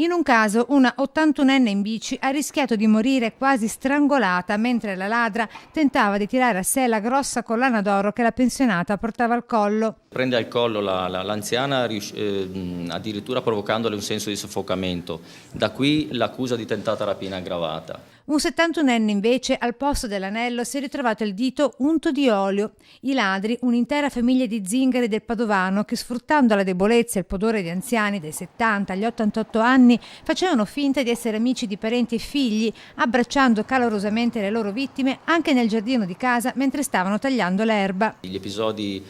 In un caso, una 81enne in bici ha rischiato di morire quasi strangolata mentre la ladra tentava di tirare a sé la grossa collana d'oro che la pensionata portava al collo. Prende al collo l'anziana addirittura provocandole un senso di soffocamento. Da qui l'accusa di tentata rapina aggravata. Un 71enne invece al posto dell'anello si è ritrovato il dito unto di olio. I ladri, un'intera famiglia di zingari del Padovano che, sfruttando la debolezza e il pudore di anziani dai 70 agli 88 anni, facevano finta di essere amici di parenti e figli, abbracciando calorosamente le loro vittime anche nel giardino di casa mentre stavano tagliando l'erba. Gli episodi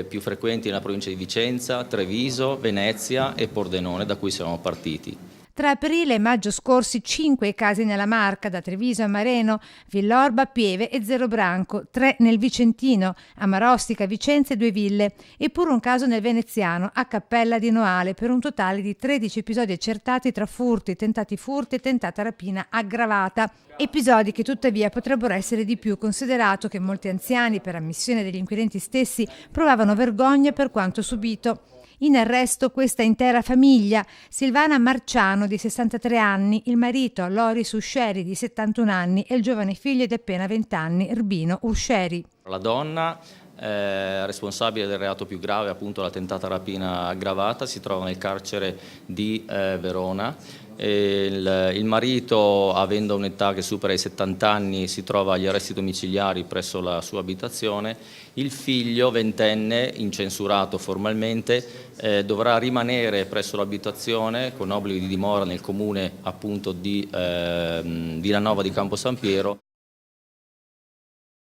più frequenti nella provincia di Vicenza, Treviso, Venezia e Pordenone, da cui siamo partiti. Tra aprile e maggio scorsi 5 casi nella Marca, da Treviso a Mareno, Villorba, Pieve e Zerobranco, 3 nel Vicentino, a Marostica, Vicenza e Due Ville, e pure un caso nel Veneziano, a Cappella di Noale, per un totale di 13 episodi accertati tra furti, tentati furti e tentata rapina aggravata. Episodi che tuttavia potrebbero essere di più, considerato che molti anziani, per ammissione degli inquirenti stessi, provavano vergogna per quanto subito. In arresto questa intera famiglia: Silvana Marciano di 63 anni, il marito Loris Usceri di 71 anni e il giovane figlio di appena 20 anni, Urbino Usceri. La donna, responsabile del reato più grave, appunto la tentata rapina aggravata, si trova nel carcere di Verona. Il marito, avendo un'età che supera i 70 anni, si trova agli arresti domiciliari presso la sua abitazione. Il figlio, ventenne, incensurato formalmente, dovrà rimanere presso l'abitazione con obblighi di dimora nel comune appunto di Villanova di Campo San Piero.